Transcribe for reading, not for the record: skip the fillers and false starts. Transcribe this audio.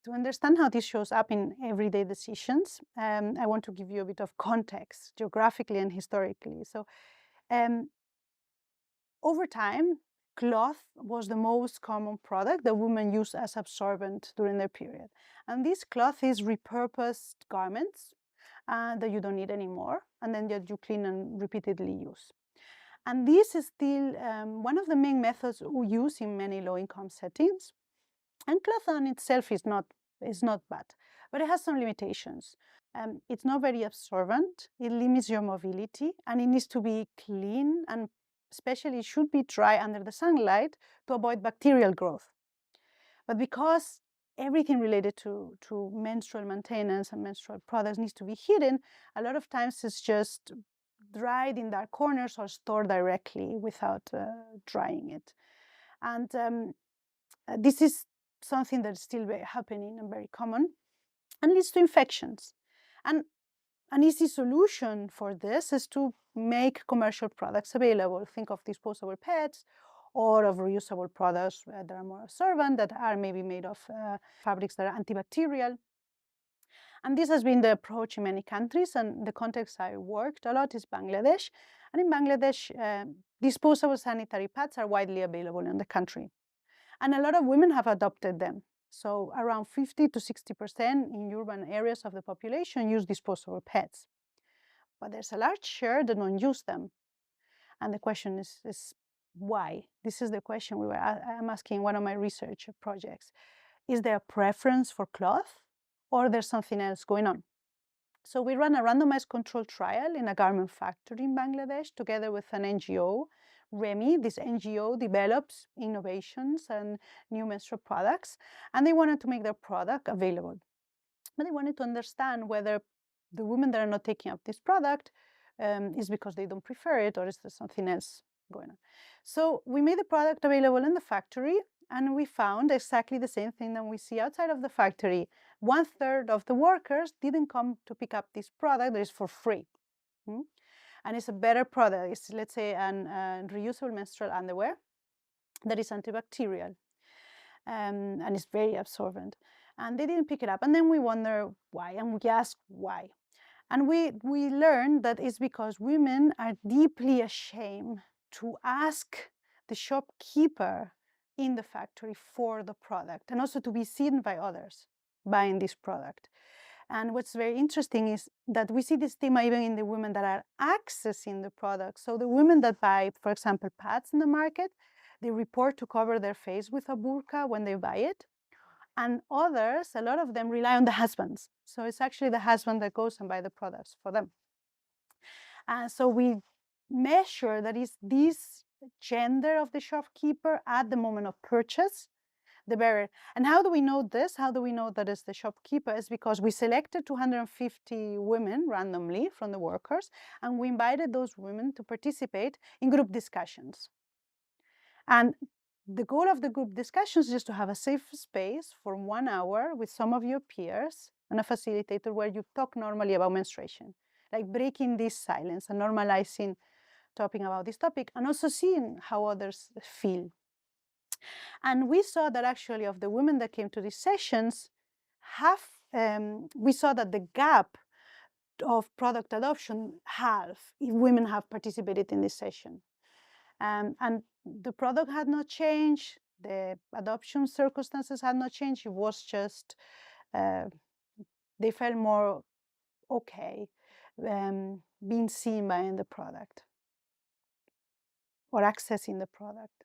To understand how this shows up in everyday decisions, I want to give you a bit of context, geographically and historically. So, over time, cloth was the most common product that women used as absorbent during their period. And this cloth is repurposed garments that you don't need anymore, and then that you clean and repeatedly use. And this is still one of the main methods we use in many low-income settings. And cloth on itself is not bad, but it has some limitations. It's not very absorbent, it limits your mobility, and it needs to be clean, and especially it should be dry under the sunlight to avoid bacterial growth. But because everything related to menstrual maintenance and menstrual products needs to be hidden, a lot of times it's just dried in dark corners or stored directly without drying it. And this is something that is still happening and very common and leads to infections. And an easy solution for this is to make commercial products available. Think of disposable pads or of reusable products that are more absorbent, that are maybe made of fabrics that are antibacterial. And this has been the approach in many countries, and the context I worked a lot is Bangladesh. And in Bangladesh, disposable sanitary pads are widely available in the country. And a lot of women have adopted them. So around 50 to 60% in urban areas of the population use disposable pads. But there's a large share that don't use them. And the question is why? This is the question I'm asking in one of my research projects. Is there a preference for cloth, or there's something else going on? So we ran a randomized controlled trial in a garment factory in Bangladesh together with an NGO, REMI. This NGO develops innovations and new menstrual products, and they wanted to make their product available. But they wanted to understand whether the women that are not taking up this product is because they don't prefer it, or is there something else going on? So we made the product available in the factory, and we found exactly the same thing that we see outside of the factory. 1/3 of the workers didn't come to pick up this product that is for free. And it's a better product. It's, let's say, a reusable menstrual underwear that is antibacterial and is very absorbent. And they didn't pick it up. And then we wonder why, and we ask why. And we learned that it's because women are deeply ashamed to ask the shopkeeper in the factory for the product, and also to be seen by others buying this product. And what's very interesting is that we see this stigma even in the women that are accessing the product. So the women that buy, for example, pads in the market, they report to cover their face with a burqa when they buy it. And others, a lot of them rely on the husbands. So it's actually the husband that goes and buy the products for them. And so we measure that is this gender of the shopkeeper at the moment of purchase, the barrier. And how do we know this? How do we know that it's the shopkeeper? It's because we selected 250 women randomly from the workers, and we invited those women to participate in group discussions. And the goal of the group discussions is just to have a safe space for 1 hour with some of your peers and a facilitator where you talk normally about menstruation, like breaking this silence and normalizing talking about this topic, and also seeing how others feel. And we saw that actually of the women that came to these sessions, we saw that the gap of product adoption half if women have participated in this session. And the product had not changed, the adoption circumstances had not changed. It was just they felt more okay being seen by the product or accessing the product.